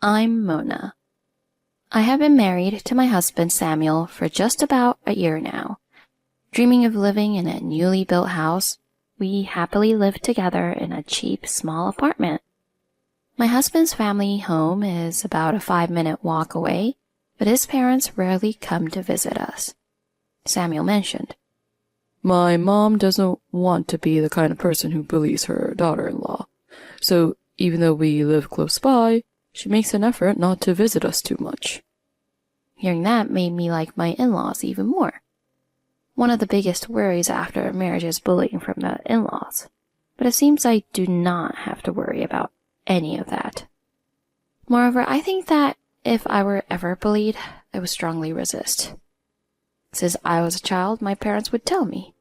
I'm Mona. I have been married to my husband Samuel for just about a year now. Dreaming of living in a newly built house, we happily live together in a cheap, small apartment. My husband's family home is about a 5-minute walk away, but his parents rarely come to visit us. Samuel mentioned, "My mom doesn't want to be the kind of person who bullies her daughter-in-law, so even though we live close by, she makes an effort not to visit us too much." Hearing that made me like my in-laws even more. One of the biggest worries after a marriage is bullying from the in-laws, but it seems I do not have to worry about any of that. Moreover, I think that if I were ever bullied, I would strongly resist. Since I was a child, my parents would tell me,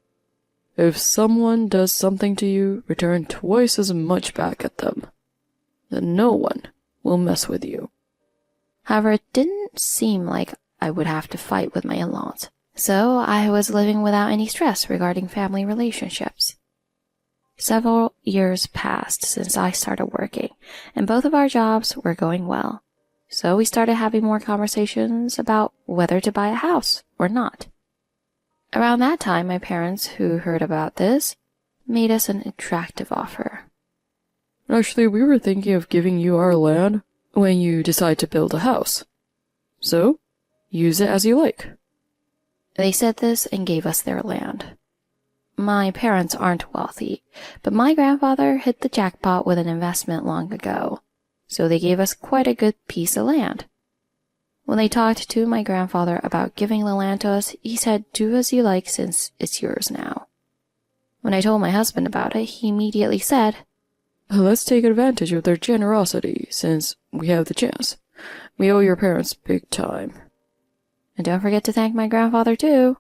"If someone does something to you, return twice as much back at them. Then no one will mess with you." However, it didn't seem like I would have to fight with my in-laws, so I was living without any stress regarding family relationships. Several years passed since I started working, and both of our jobs were going well. So we started having more conversations about whether to buy a house or not. Around that time, my parents, who heard about this, made us an attractive offer. "Actually, we were thinking of giving you our land when you decide to build a house. So, use it as you like." They said this and gave us their land. My parents aren't wealthy, but my grandfather hit the jackpot with an investment long ago, so they gave us quite a good piece of land. When they talked to my grandfather about giving the land to us, he said, "Do as you like since it's yours now." When I told my husband about it, he immediately said, "Let's take advantage of their generosity since we have the chance. We owe your parents big time." And don't forget to thank my grandfather too.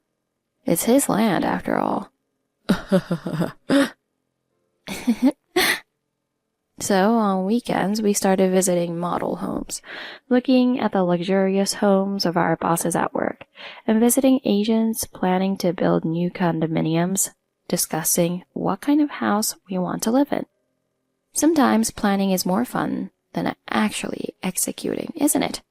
It's his land after all. So on weekends, we started visiting model homes, looking at the luxurious homes of our bosses at work, and visiting agents planning to build new condominiums, discussing what kind of house we want to live in. Sometimes planning is more fun than actually executing, isn't it?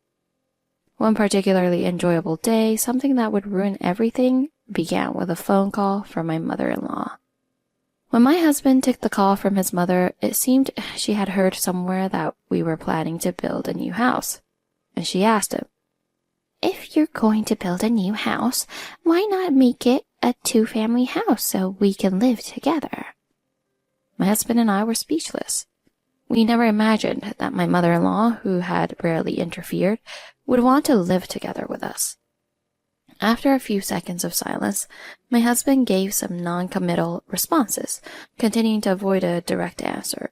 One particularly enjoyable day, something that would ruin everything, began with a phone call from my mother-in-law. When my husband took the call from his mother, it seemed she had heard somewhere that we were planning to build a new house, and she asked him, "If you're going to build a new house, why not make it a 2-family house so we can live together?" My husband and I were speechless. We never imagined that my mother-in-law, who had rarely interfered, would want to live together with us. After a few seconds of silence, my husband gave some non-committal responses, continuing to avoid a direct answer.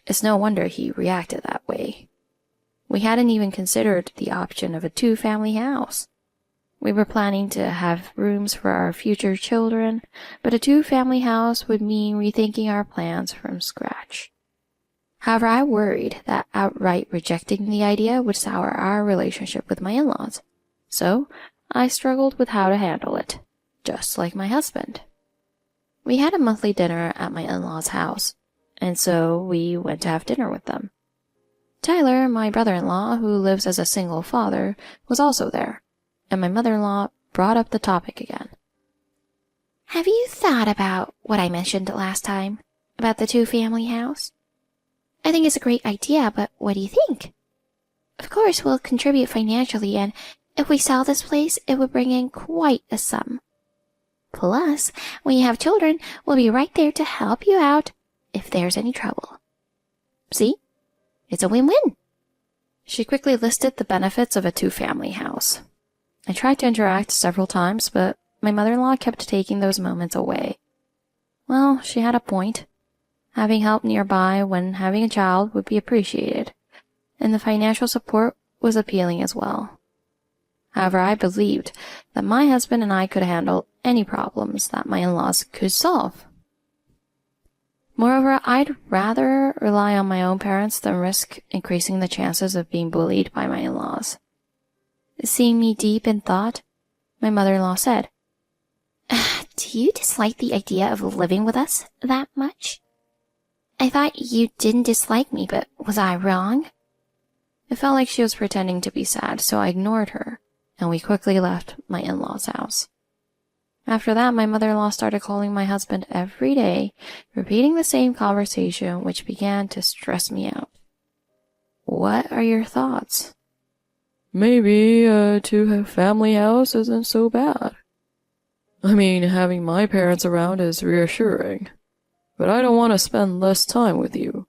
It's no wonder he reacted that way. We hadn't even considered the option of a 2-family house. We were planning to have rooms for our future children, but a 2-family house would mean rethinking our plans from scratch. However, I worried that outright rejecting the idea would sour our relationship with my in-laws, so I struggled with how to handle it, just like my husband. We had a monthly dinner at my in-laws' house, and so we went to have dinner with them. Tyler, my brother-in-law, who lives as a single father, was also there, and my mother-in-law brought up the topic again. "Have you thought about what I mentioned last time, about the 2-family house? I think it's a great idea, but what do you think? Of course, we'll contribute financially, and if we sell this place, it would bring in quite a sum. Plus, when you have children, we'll be right there to help you out if there's any trouble. See? It's a win-win." She quickly listed the benefits of a 2-family house. I tried to interact several times, but my mother-in-law kept taking those moments away. Well, she had a point. Having help nearby when having a child would be appreciated, and the financial support was appealing as well. However, I believed that my husband and I could handle any problems that my in-laws could solve. Moreover, I'd rather rely on my own parents than risk increasing the chances of being bullied by my in-laws. Seeing me deep in thought, my mother-in-law said, "Do you dislike the idea of living with us that much? I thought you didn't dislike me, but was I wrong?" It felt like she was pretending to be sad, so I ignored her, and we quickly left my in-laws' house. After that, my mother-in-law started calling my husband every day, repeating the same conversation, which began to stress me out. What are your thoughts? Maybe a two-family house isn't so bad. I mean, having my parents around is reassuring, but I don't want to spend less time with you.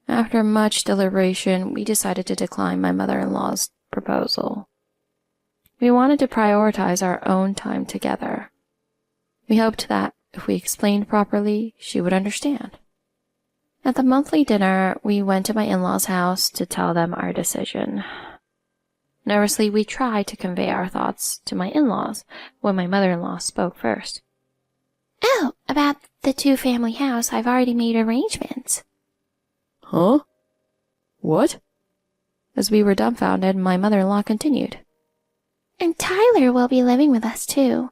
After much deliberation, we decided to decline my mother-in-law's proposal. We wanted to prioritize our own time together. We hoped that, if we explained properly, she would understand. At the monthly dinner, we went to my in-laws' house to tell them our decision. Nervously, we tried to convey our thoughts to my in-laws when my mother-in-law spoke first. Oh, about the two-family house, I've already made arrangements. Huh? What? As we were dumbfounded, my mother-in-law continued. And Tyler will be living with us, too.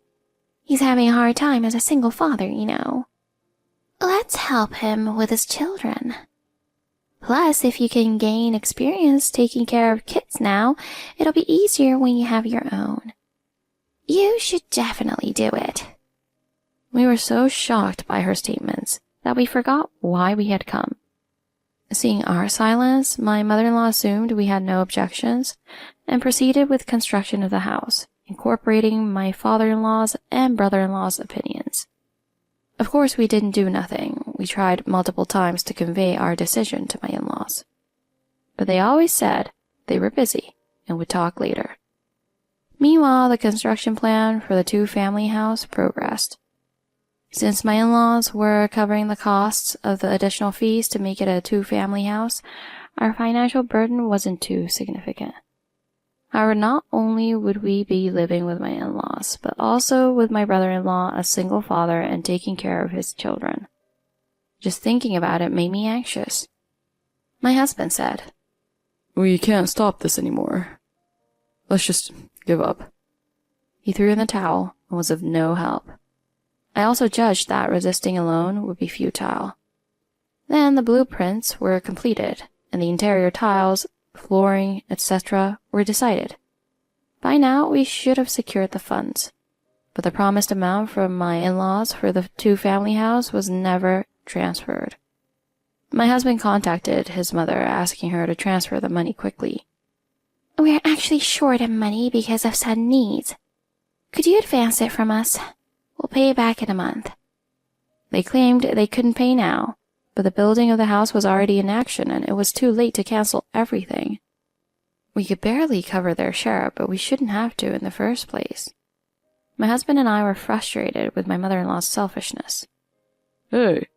He's having a hard time as a single father, you know. Let's help him with his children. Plus, if you can gain experience taking care of kids now, it'll be easier when you have your own. You should definitely do it. We were so shocked by her statements that we forgot why we had come. Seeing our silence, my mother-in-law assumed we had no objections and proceeded with construction of the house, incorporating my father-in-law's and brother-in-law's opinions. Of course, we didn't do nothing. We tried multiple times to convey our decision to my in-laws. But they always said they were busy and would talk later. Meanwhile, the construction plan for the two-family house progressed. Since my in-laws were covering the costs of the additional fees to make it a two-family house, our financial burden wasn't too significant. However, not only would we be living with my in-laws, but also with my brother-in-law, a single father, and taking care of his children. Just thinking about it made me anxious. My husband said, We can't stop this anymore. Let's just give up. He threw in the towel and was of no help. I also judged that resisting alone would be futile. Then the blueprints were completed, and the interior tiles, flooring, etc. were decided. By now, we should have secured the funds, but the promised amount from my in-laws for the two-family house was never transferred. My husband contacted his mother, asking her to transfer the money quickly. We're actually short of money because of sudden needs. Could you advance it from us? We'll pay it back in a month. They claimed they couldn't pay now, but the building of the house was already in action and it was too late to cancel everything. We could barely cover their share, but we shouldn't have to in the first place. My husband and I were frustrated with my mother-in-law's selfishness. Hey,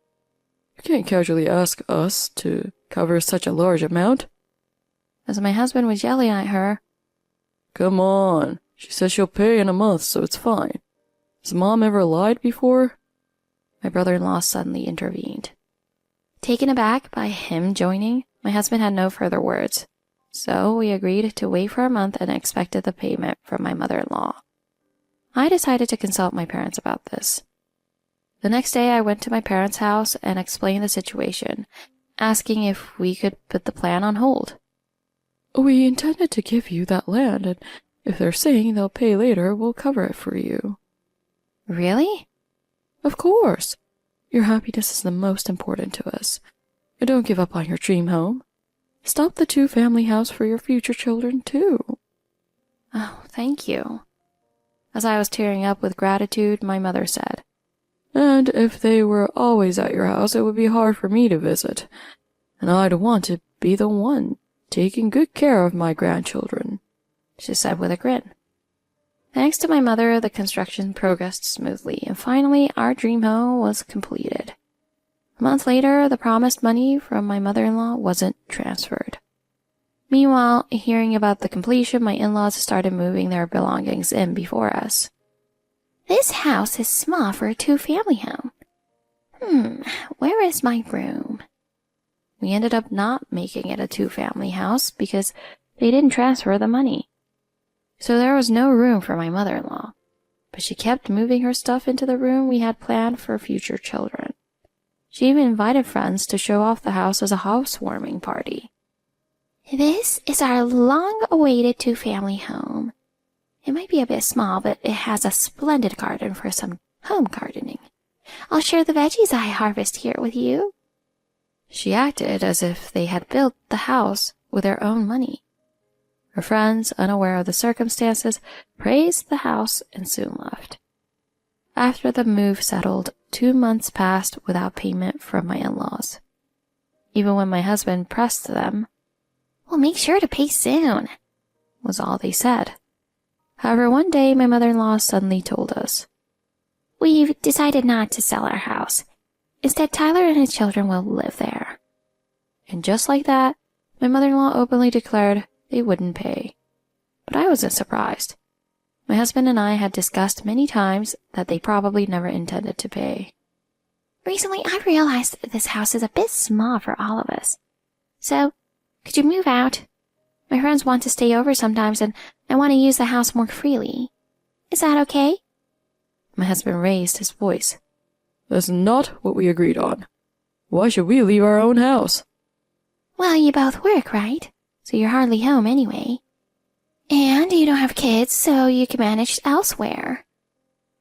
you can't casually ask us to cover such a large amount. As my husband was yelling at her, Come on, she says she'll pay in a month, so it's fine. Has Mom ever lied before? My brother-in-law suddenly intervened. Taken aback by him joining, my husband had no further words, so we agreed to wait for a month and expected the payment from my mother-in-law. I decided to consult my parents about this. The next day I went to my parents' house and explained the situation, asking if we could put the plan on hold. We intended to give you that land, and if they're saying they'll pay later, we'll cover it for you. Really? Of course. Your happiness is the most important to us. Don't give up on your dream home. Stop the two-family house for your future children, too. Oh, thank you. As I was tearing up with gratitude, my mother said, And if they were always at your house, it would be hard for me to visit. And I'd want to be the one taking good care of my grandchildren, she said with a grin. Thanks to my mother, the construction progressed smoothly, and finally our dream home was completed. A month later, the promised money from my mother-in-law wasn't transferred. Meanwhile, hearing about the completion, my in-laws started moving their belongings in before us. This house is small for a two-family home. Where is my room? We ended up not making it a two-family house because they didn't transfer the money. So there was no room for my mother-in-law, but she kept moving her stuff into the room we had planned for future children. She even invited friends to show off the house as a housewarming party. This is our long-awaited two-family home. It might be a bit small, but it has a splendid garden for some home gardening. I'll share the veggies I harvest here with you." She acted as if they had built the house with their own money. Her friends, unaware of the circumstances, praised the house and soon left. After the move settled, 2 months passed without payment from my in-laws. Even when my husband pressed them, "Well, make sure to pay soon," was all they said. However, one day my mother-in-law suddenly told us, "We've decided not to sell our house. Instead, Tyler and his children will live there." And just like that, my mother-in-law openly declared they wouldn't pay. But I wasn't surprised. My husband and I had discussed many times that they probably never intended to pay. "Recently, I realized that this house is a bit small for all of us. So, could you move out? My friends want to stay over sometimes, and I want to use the house more freely. Is that okay?" My husband raised his voice. "That's not what we agreed on. Why should we leave our own house?" "Well, you both work, right? So you're hardly home anyway. And you don't have kids, so you can manage elsewhere.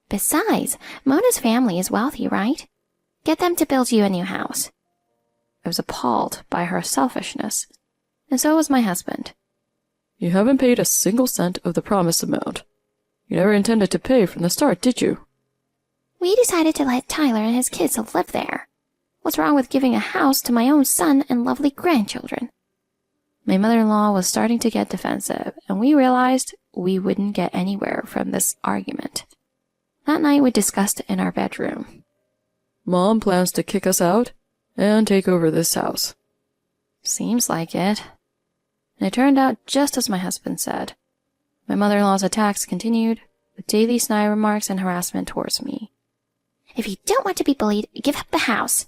Besides, Mona's family is wealthy, right? Get them to build you a new house." I was appalled by her selfishness, and so was my husband. "You haven't paid a single cent of the promised amount. You never intended to pay from the start, did you?" "We decided to let Tyler and his kids live there. What's wrong with giving a house to my own son and lovely grandchildren?" My mother-in-law was starting to get defensive, and we realized we wouldn't get anywhere from this argument. That night we discussed it in our bedroom. "Mom plans to kick us out and take over this house." "Seems like it." And it turned out just as my husband said. My mother-in-law's attacks continued, with daily snide remarks and harassment towards me. "If you don't want to be bullied, give up the house."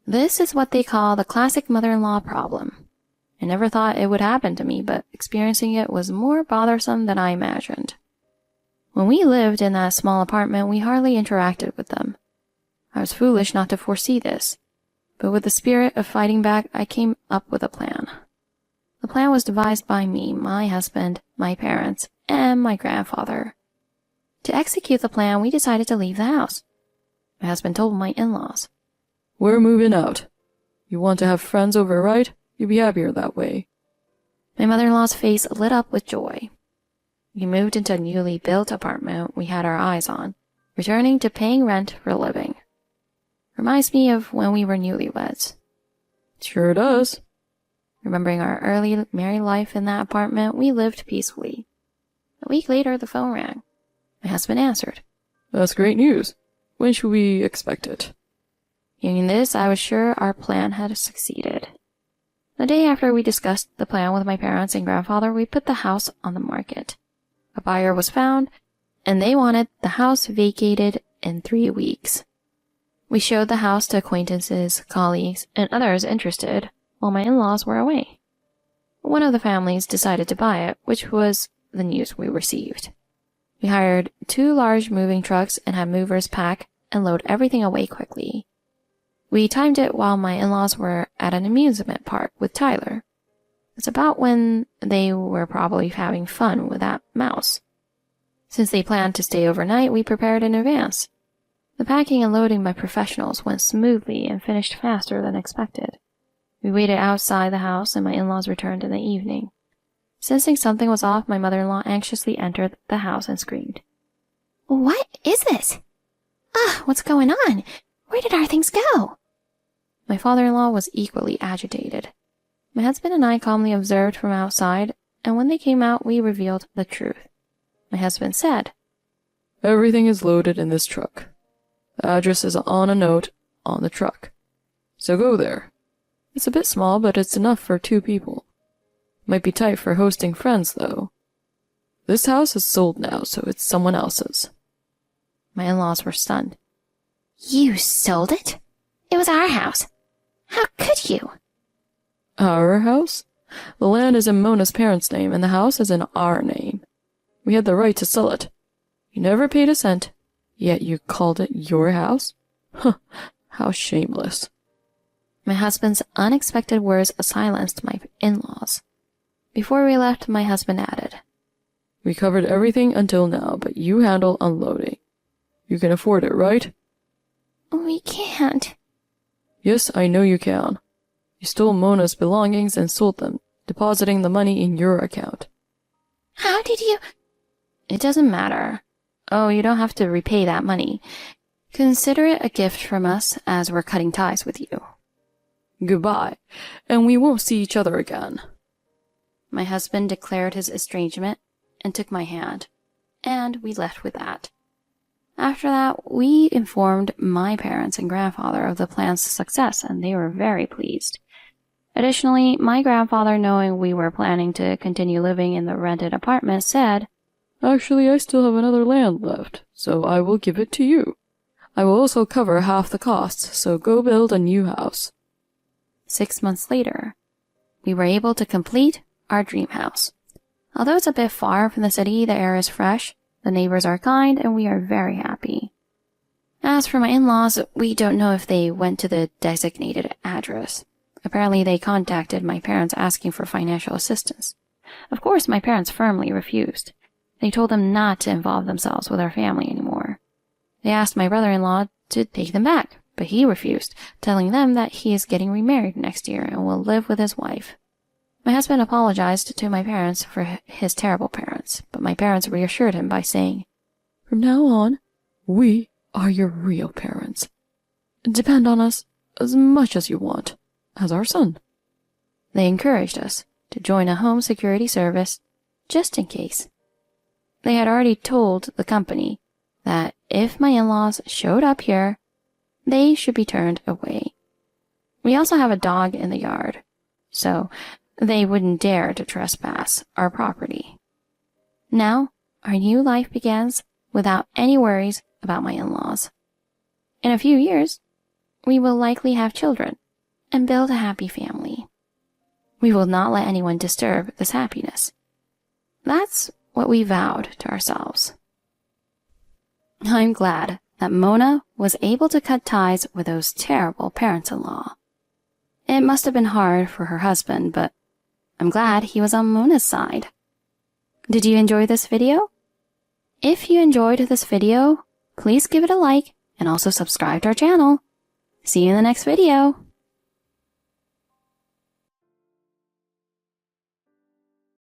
This is what they call the classic mother-in-law problem. I never thought it would happen to me, but experiencing it was more bothersome than I imagined. When we lived in that small apartment, we hardly interacted with them. I was foolish not to foresee this, but with the spirit of fighting back, I came up with a plan. The plan was devised by me, my husband, my parents, and my grandfather. To execute the plan, we decided to leave the house. My husband told my in-laws, "We're moving out. You want to have friends over, right? You'd be happier that way." My mother-in-law's face lit up with joy. We moved into a newly built apartment we had our eyes on, returning to paying rent for a living. Reminds me of when we were newlyweds. "Sure does." Remembering our early married life in that apartment, we lived peacefully. A week later, the phone rang. My husband answered. "That's great news. When should we expect it?" Hearing this, I was sure our plan had succeeded. The day after we discussed the plan with my parents and grandfather, we put the house on the market. A buyer was found, and they wanted the house vacated in 3 weeks. We showed the house to acquaintances, colleagues, and others interested, while my in-laws were away. One of the families decided to buy it, which was the news we received. We hired 2 large moving trucks and had movers pack and load everything away quickly. We timed it while my in-laws were at an amusement park with Tyler. It's about when they were probably having fun with that mouse. Since they planned to stay overnight, we prepared in advance. The packing and loading by professionals went smoothly and finished faster than expected. We waited outside the house and my in-laws returned in the evening. Sensing something was off, my mother-in-law anxiously entered the house and screamed, "What is this? What's going on? Where did our things go?" My father-in-law was equally agitated. My husband and I calmly observed from outside, and when they came out, we revealed the truth. My husband said, "Everything is loaded in this truck. The address is on a note on the truck. So go there. It's a bit small, but it's enough for 2 people. Might be tight for hosting friends, though. This house is sold now, so it's someone else's." My in-laws were stunned. "You sold it? It was our house. How could you?" "Our house? The land is in Mona's parents' name, and the house is in our name. We had the right to sell it. You never paid a cent, yet you called it your house? Huh, how shameless." My husband's unexpected words silenced my in-laws. Before we left, my husband added, We covered everything until now, but you handle unloading. You can afford it, right? We can't. Yes, I know you can. You stole Mona's belongings and sold them, depositing the money in your account. How did you... It doesn't matter. Oh, you don't have to repay that money. Consider it a gift from us as we're cutting ties with you. Goodbye, and we won't see each other again. My husband declared his estrangement and took my hand, and we left with that. After that, we informed my parents and grandfather of the plan's success, and they were very pleased. Additionally, my grandfather, knowing we were planning to continue living in the rented apartment, said, Actually, I still have another land left, so I will give it to you. I will also cover half the costs, so go build a new house. 6 months later, we were able to complete our dream house. Although it's a bit far from the city, the air is fresh, the neighbors are kind, and we are very happy. As for my in-laws, we don't know if they went to the designated address. Apparently, they contacted my parents asking for financial assistance. Of course, my parents firmly refused. They told them not to involve themselves with our family anymore. They asked my brother-in-law to take them back, but he refused, telling them that he is getting remarried next year and will live with his wife. My husband apologized to my parents for his terrible parents, but my parents reassured him by saying, From now on, we are your real parents. Depend on us as much as you want, as our son. They encouraged us to join a home security service just in case. They had already told the company that if my in-laws showed up here, they should be turned away. We also have a dog in the yard, so they wouldn't dare to trespass our property. Now, our new life begins without any worries about my in-laws. In a few years, we will likely have children and build a happy family. We will not let anyone disturb this happiness. That's what we vowed to ourselves. I'm glad that Mona was able to cut ties with those terrible parents-in-law. It must have been hard for her husband, but I'm glad he was on Mona's side. Did you enjoy this video? If you enjoyed this video, please give it a like and also subscribe to our channel. See you in the next video.